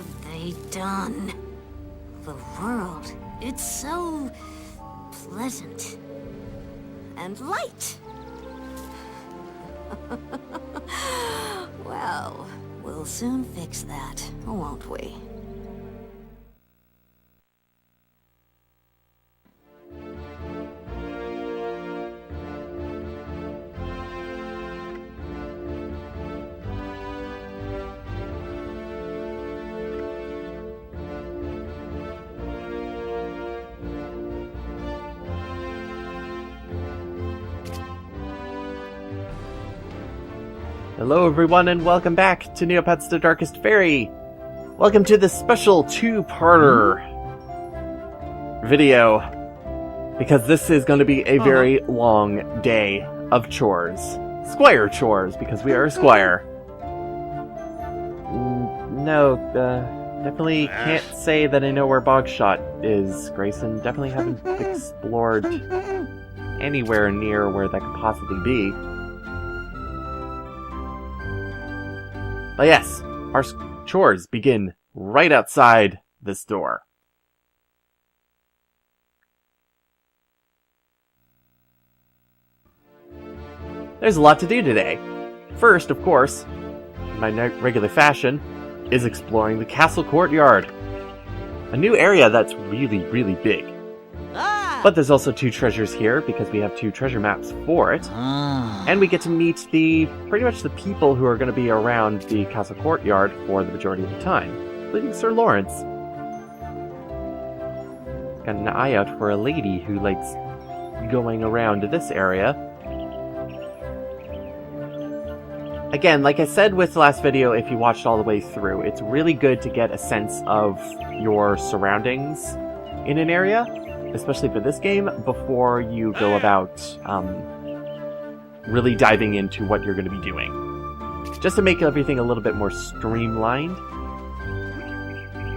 have they done? The world, it's so pleasant and light. Well, we'll soon fix that, won't we? Hello everyone and welcome back to Neopets the Darkest Faerie! Welcome to this special two-parter video, because this is going to be a very long day of chores. Squire chores, because we are a squire. No, definitely can't say that I know where Bogshot is, Grayson. Definitely haven't explored anywhere near where that could possibly be. But yes, our chores begin right outside this door. There's a lot to do today. First, of course, in my regular fashion, is exploring the castle courtyard. A new area that's really, really big. But there's also two treasures here, because we have two treasure maps for it. And we get to meet pretty much the people who are going to be around the castle courtyard for the majority of the time, including Sir Lawrence. Got an eye out for a lady who likes going around this area. Again, like I said with the last video, if you watched all the way through, it's really good to get a sense of your surroundings in an area, especially for this game, before you go about really diving into what you're going to be doing. Just to make everything a little bit more streamlined,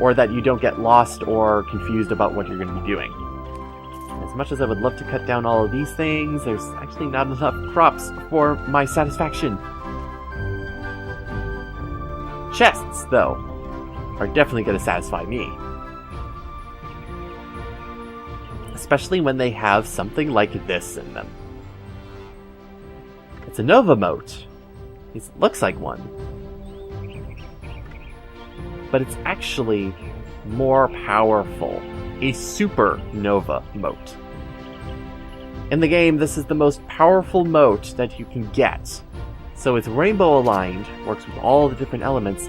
or that you don't get lost or confused about what you're going to be doing. As much as I would love to cut down all of these things, there's actually not enough crops for my satisfaction. Chests, though, are definitely going to satisfy me. Especially when they have something like this in them. It's a Nova moat. It looks like one. But it's actually more powerful. A supernova moat. In the game, this is the most powerful moat that you can get. So it's rainbow aligned, works with all the different elements,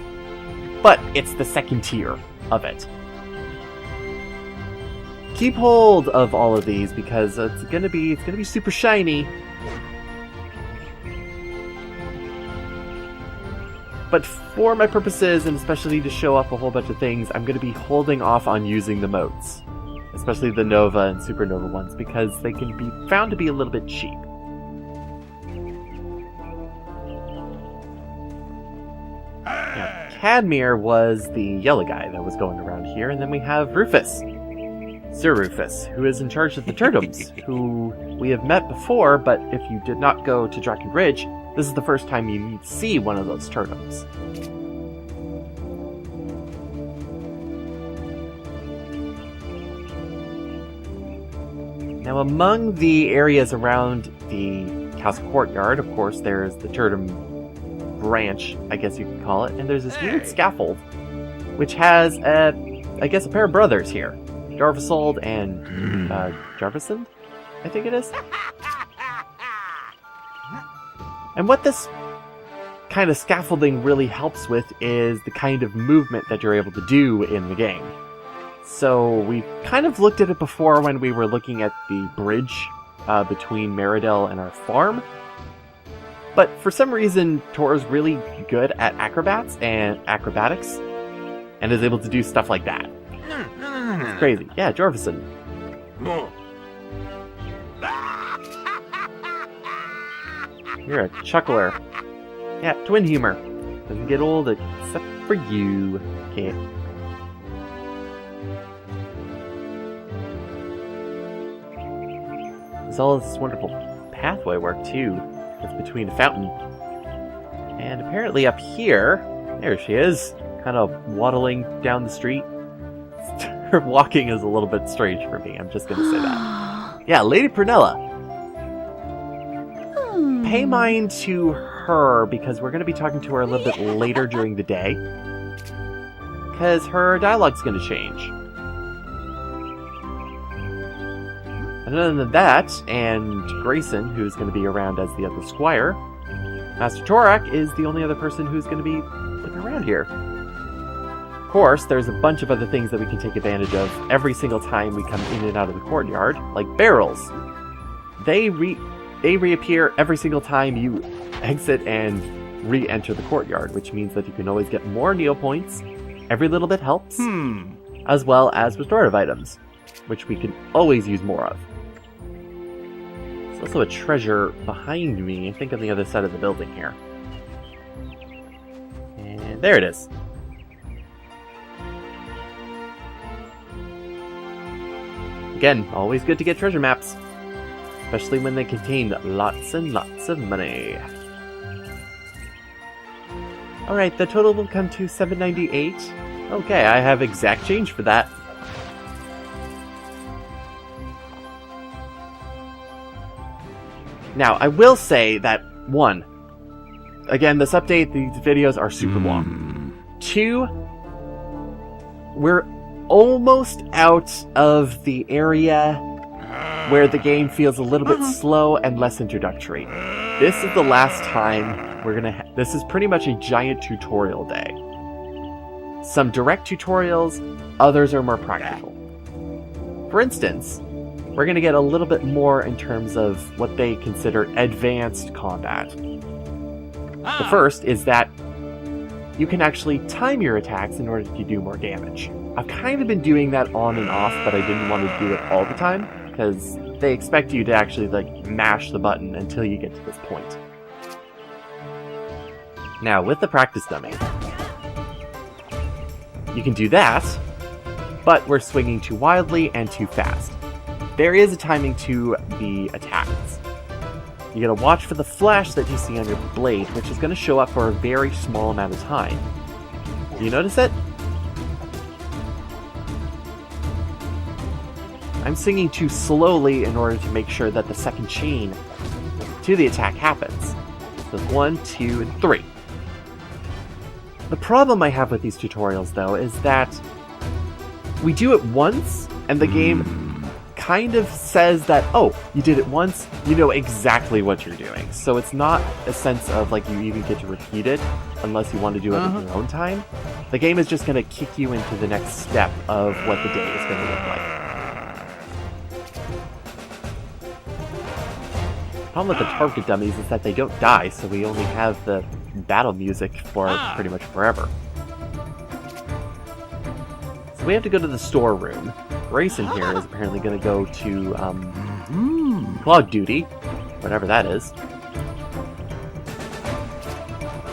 but it's the second tier of it. Keep hold of all of these because it's gonna be super shiny. But for my purposes, and especially to show off a whole bunch of things, I'm gonna be holding off on using the moats. Especially the Nova and Supernova ones, because they can be found to be a little bit cheap. Now, Cadmere was the yellow guy that was going around here, and then we have Rufus. Sir Rufus, who is in charge of the Turtles, who we have met before, but if you did not go to Draken Ridge, this is the first time you see one of those Turtles. Now, among the areas around the castle courtyard, of course, there's the Turtum branch, I guess you could call it, and there's this weird scaffold, which has, I guess, a pair of brothers here. Jarvisold and Jarvisond, I think it is. And what this kind of scaffolding really helps with is the kind of movement that you're able to do in the game. So we kind of looked at it before when we were looking at the bridge between Meridel and our farm. But for some reason, Tor is really good at acrobatics and is able to do stuff like that. It's crazy. Yeah, Jarvison. You're a chuckler. Yeah, twin humor. Doesn't get old except for you. Okay. There's all this wonderful pathway work, too. It's between the fountain. And apparently up here, there she is, kind of waddling down the street. Her walking is a little bit strange for me, I'm just going to say that. Yeah, Lady Prunella. Pay mind to her, because we're going to be talking to her a little bit later during the day. Because her dialogue's going to change. And other than that, and Grayson, who's going to be around as the other Squire, Master Torak is the only other person who's going to be looking around here. Of course, there's a bunch of other things that we can take advantage of every single time we come in and out of the courtyard, like barrels. They reappear every single time you exit and re-enter the courtyard, which means that you can always get more Neo points. Every little bit helps, as well as restorative items, which we can always use more of. There's also a treasure behind me, I think on the other side of the building here. And there it is. Again, always good to get treasure maps, especially when they contain lots and lots of money. Alright, the total will come to $798. Okay, I have exact change for that. Now, I will say that, 1, again, this update, these videos are super long. 2, we're almost out of the area where the game feels a little bit slow and less introductory. This is the last time we're gonna this is pretty much a giant tutorial day. Some direct tutorials, others are more practical. For instance, we're gonna get a little bit more in terms of what they consider advanced combat. The first is that you can actually time your attacks in order to do more damage. I've kind of been doing that on and off, but I didn't want to do it all the time, because they expect you to actually mash the button until you get to this point. Now, with the practice dummy, you can do that, but we're swinging too wildly and too fast. There is a timing to the attacks. You gotta watch for the flash that you see on your blade, which is gonna show up for a very small amount of time. Do you notice it? I'm swinging too slowly in order to make sure that the second chain to the attack happens. So 1, 2, and 3. The problem I have with these tutorials, though, is that we do it once, and the game kind of says that, oh, you did it once, you know exactly what you're doing. So it's not a sense of you even get to repeat it unless you want to do it in your own time. The game is just going to kick you into the next step of what the day is going to look like. The problem with the target dummies is that they don't die, so we only have the battle music for pretty much forever. So we have to go to the storeroom. Grayson here is apparently going to go to clog duty, whatever that is.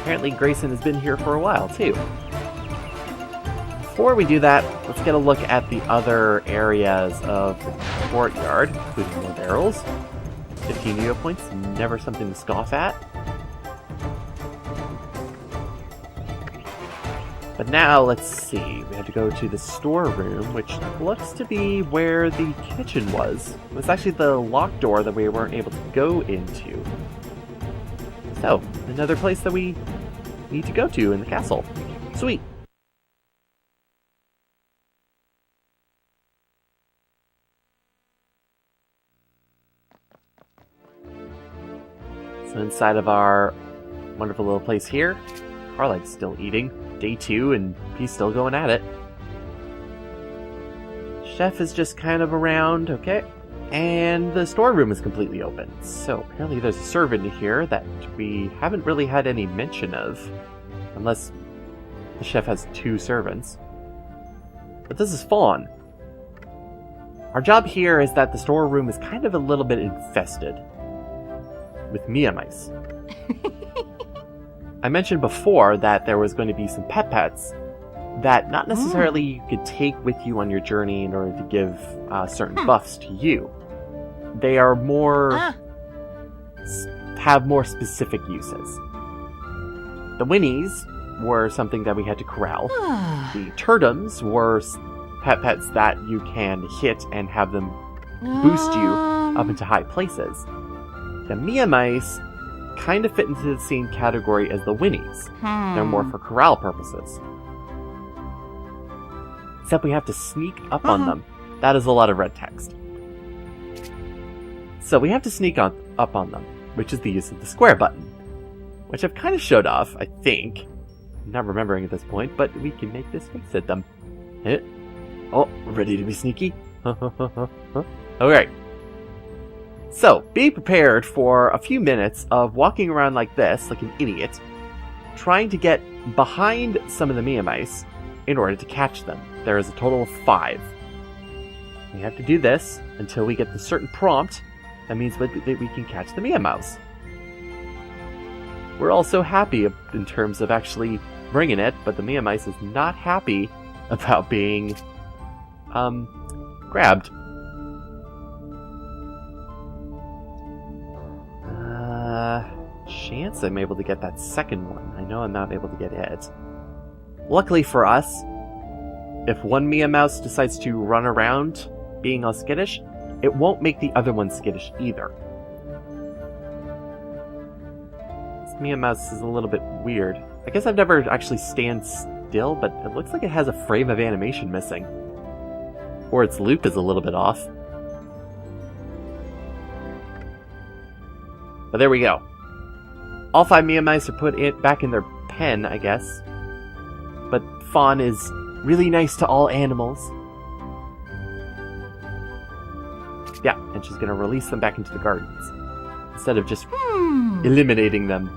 Apparently Grayson has been here for a while too. Before we do that, let's get a look at the other areas of the courtyard, including more barrels. 15 Neo points, never something to scoff at. But now, let's see, we have to go to the storeroom, which looks to be where the kitchen was. It was actually the locked door that we weren't able to go into. So, another place that we need to go to in the castle. Sweet! So inside of our wonderful little place here, Carlight's still eating. Day 2, and he's still going at it. Chef is just kind of around, okay. And the storeroom is completely open. So apparently there's a servant here that we haven't really had any mention of. Unless the chef has 2 servants. But this is Fawn. Our job here is that the storeroom is kind of a little bit infested with Mia mice. I mentioned before that there was going to be some pets that not necessarily you could take with you on your journey in order to give certain buffs to you. They are more... have more specific uses. The Winnies were something that we had to corral. The Turtums were pets that you can hit and have them boost you up into high places. The Mia Mice kind of fit into the same category as the Winnies. They're more for corral purposes. Except we have to sneak up on them. That is a lot of red text. So we have to sneak up on them, which is the use of the square button. Which I've kind of showed off, I think. I'm not remembering at this point, but we can make this face at them. Oh, ready to be sneaky? Alright. So, be prepared for a few minutes of walking around like this, like an idiot, trying to get behind some of the Mia Mice in order to catch them. There is a total of 5. We have to do this until we get the certain prompt that means that we can catch the Mia Mouse. We're also happy in terms of actually bringing it, but the Mia Mice is not happy about being grabbed. Chance I'm able to get that second one. I know I'm not able to get it. Luckily for us, if one Mia Mouse decides to run around being all skittish, it won't make the other one skittish either. This Mia Mouse is a little bit weird. I guess I've never actually stand still, but it looks like it has a frame of animation missing. Or its loop is a little bit off. But there we go. All 5 Mia Mice are put back in their pen, I guess. But Fawn is really nice to all animals. Yeah, and she's gonna release them back into the gardens. Instead of just eliminating them.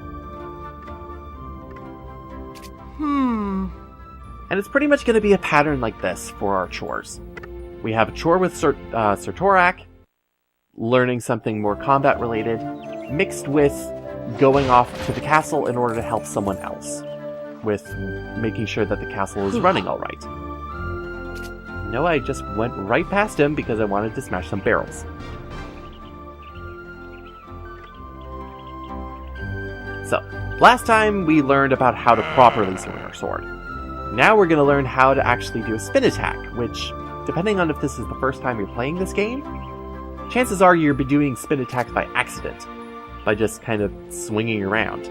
And it's pretty much gonna be a pattern like this for our chores. We have a chore with Sir Torak, learning something more combat related, mixed with going off to the castle in order to help someone else, with making sure that the castle is running all right. No, I just went right past him because I wanted to smash some barrels. So, last time we learned about how to properly swing our sword. Now we're going to learn how to actually do a spin attack, which, depending on if this is the first time you're playing this game, chances are you'll be doing spin attacks by accident, by just kind of swinging around.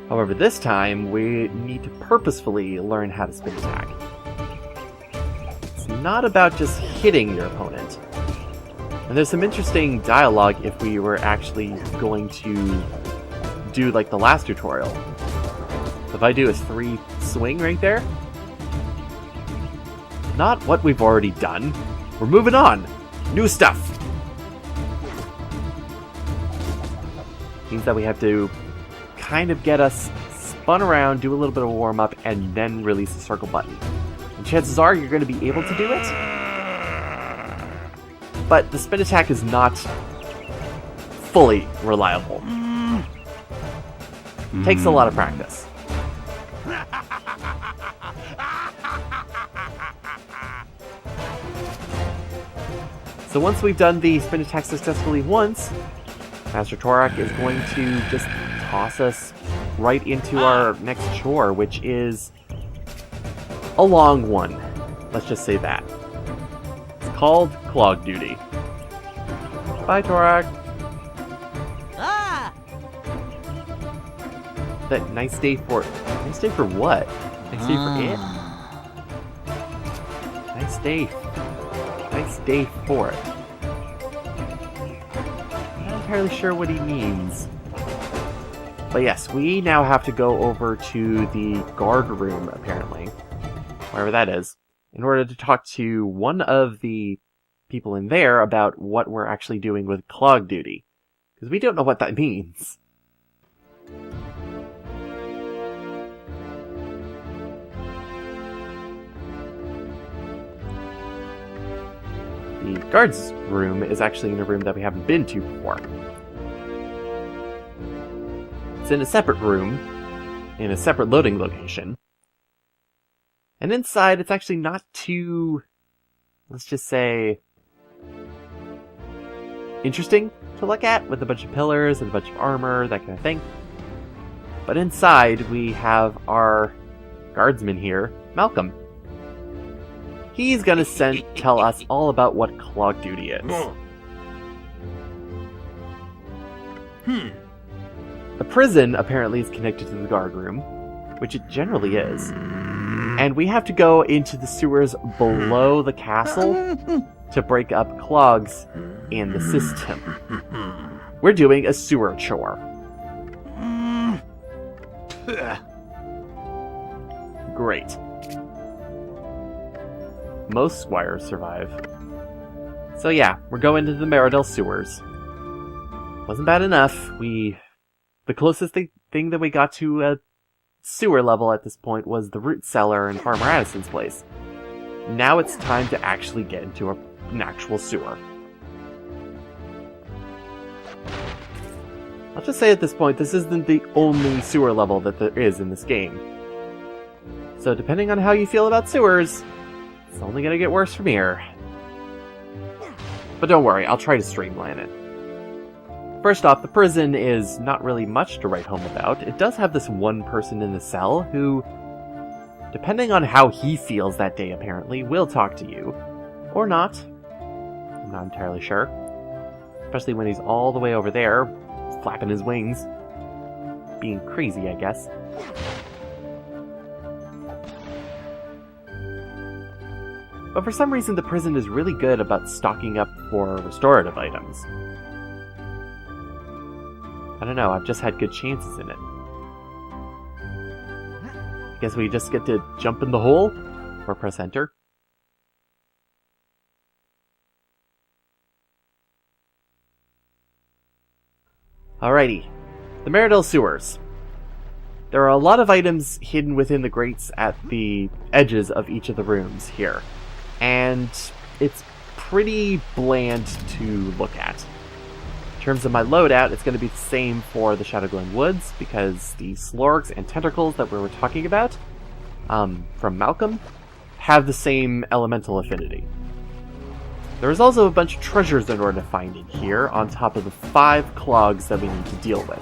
However, this time, we need to purposefully learn how to spin attack. It's not about just hitting your opponent. And there's some interesting dialogue if we were actually going to do like the last tutorial. If I do a 3 swing right there, not what we've already done. We're moving on. New stuff. Means that we have to kind of get us spun around, do a little bit of warm-up, and then release the circle button. And chances are you're going to be able to do it. But the spin attack is not fully reliable. It takes a lot of practice. So once we've done the spin attack successfully once, Master Torak is going to just toss us right into our next chore, which is a long one. Let's just say that. It's called Clog Duty. Bye, Torak. That nice day for... Nice day for what? Nice day for it? Nice day. Nice day for it. Entirely sure what he means. But yes, we now have to go over to the guard room, apparently. Wherever that is. In order to talk to one of the people in there about what we're actually doing with clog duty. Because we don't know what that means. The guards room is actually in a room that we haven't been to before. It's in a separate room, in a separate loading location. And inside, it's actually not too, let's just say, interesting to look at, with a bunch of pillars and a bunch of armor, that kind of thing. But inside, we have our guardsman here, Malcolm. He's gonna tell us all about what clog duty is. The prison apparently is connected to the guard room, which it generally is. And we have to go into the sewers below the castle to break up clogs in the system. We're doing a sewer chore. Great. Most squires survive. So yeah, we're going to the Meridel sewers. Wasn't bad enough. The closest thing that we got to a sewer level at this point was the root cellar in Farmer Addison's place. Now it's time to actually get into an actual sewer. I'll just say at this point, this isn't the only sewer level that there is in this game. So depending on how you feel about sewers, it's only going to get worse from here. But don't worry, I'll try to streamline it. First off, the prison is not really much to write home about. It does have this one person in the cell who, depending on how he feels that day apparently, will talk to you. Or not. I'm not entirely sure. Especially when he's all the way over there, flapping his wings. Being crazy, I guess. But for some reason, the prison is really good about stocking up for restorative items. I don't know, I've just had good chances in it. Guess we just get to jump in the hole, or press enter. Alrighty, the Meridel sewers. There are a lot of items hidden within the grates at the edges of each of the rooms here. And it's pretty bland to look at. In terms of my loadout, it's going to be the same for the Shadowglen Woods, because the slorgs and tentacles that we were talking about from Malcolm have the same elemental affinity. There is also a bunch of treasures in order to find in here, on top of the 5 clogs that we need to deal with.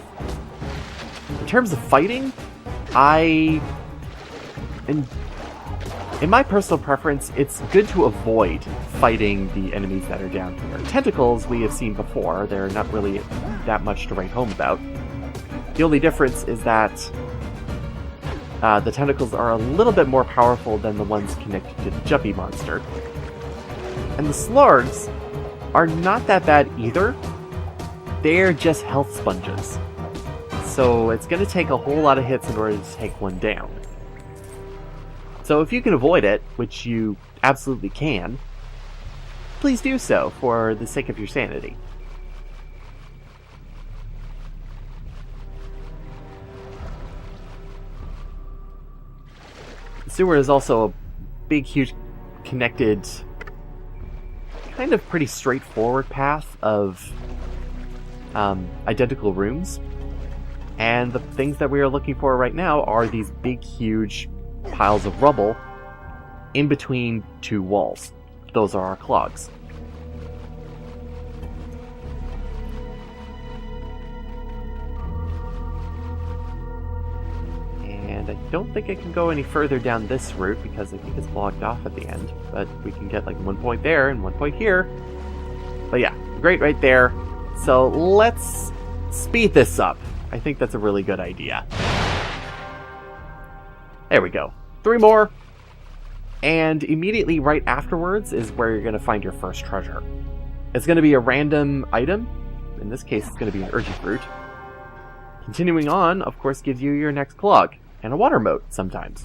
In terms of fighting, in my personal preference, it's good to avoid fighting the enemies that are down here. Tentacles, we have seen before. They're not really that much to write home about. The only difference is that the tentacles are a little bit more powerful than the ones connected to the Juppy monster. And the slorgs are not that bad either. They're just health sponges. So it's going to take a whole lot of hits in order to take one down. So if you can avoid it, which you absolutely can, please do so for the sake of your sanity. The sewer is also a big, huge, connected, kind of pretty straightforward path of identical rooms. And the things that we are looking for right now are these big, huge piles of rubble in between 2 walls. Those are our clogs. And I don't think I can go any further down this route because I think it's blocked off at the end. But we can get like 1 point there and 1 point here. But yeah, great right there. So let's speed this up. I think that's a really good idea. There we go. 3 more. And immediately right afterwards is where you're going to find your first treasure. It's going to be a random item. In this case, it's going to be an urgent fruit. Continuing on, of course, gives you your next clog. And a water moat, sometimes.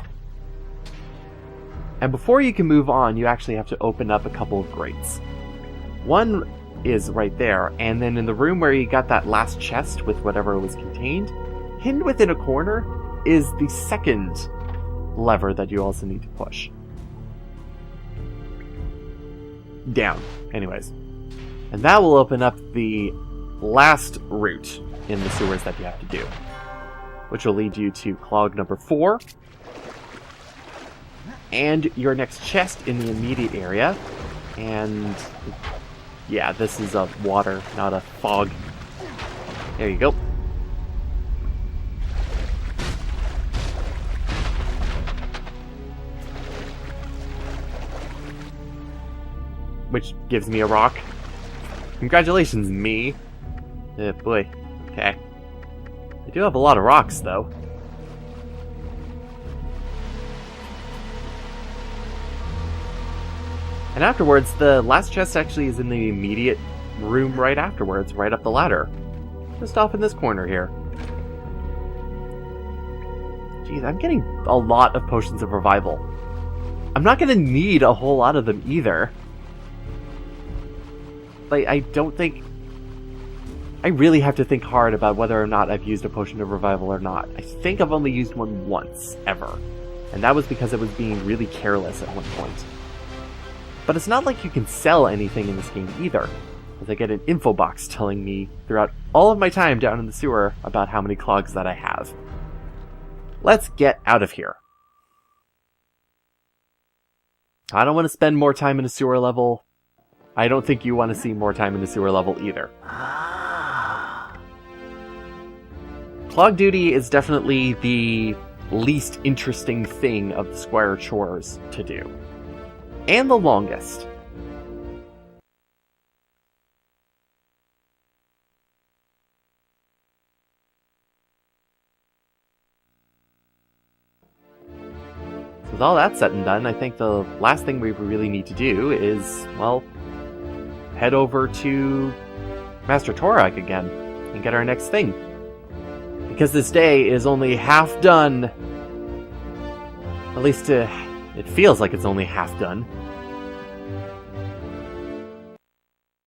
And before you can move on, you actually have to open up a couple of grates. One is right there, and then in the room where you got that last chest with whatever was contained, hidden within a corner is the second lever that you also need to push. Down, anyways. And that will open up the last route in the sewers that you have to do, which will lead you to clog number 4, and your next chest in the immediate area. And yeah, this is a water, not a fog. There you go. which gives me a rock. Congratulations, me. Boy. Okay. I do have a lot of rocks, though. And afterwards, the last chest actually is in the immediate room right afterwards, right up the ladder. Just off in this corner here. Jeez, I'm getting a lot of potions of revival. I'm not gonna need a whole lot of them either. Like, I don't think... I really have to think hard about whether or not I've used a potion of revival or not. I think I've only used one once, ever. And that was because I was being really careless at one point. But it's not like you can sell anything in this game either, as I get an info box telling me throughout all of my time down in the sewer about how many clogs that I have. Let's get out of here. I don't want to spend more time in a sewer level. I don't think you want to see more time in a sewer level either. Clog duty is definitely the least interesting thing of the Squire chores to do. And the longest. So with all that said and done, I think the last thing we really need to do is, well, head over to Master Torag again and get our next thing. Because this day is only half done. At least it feels like it's only half done.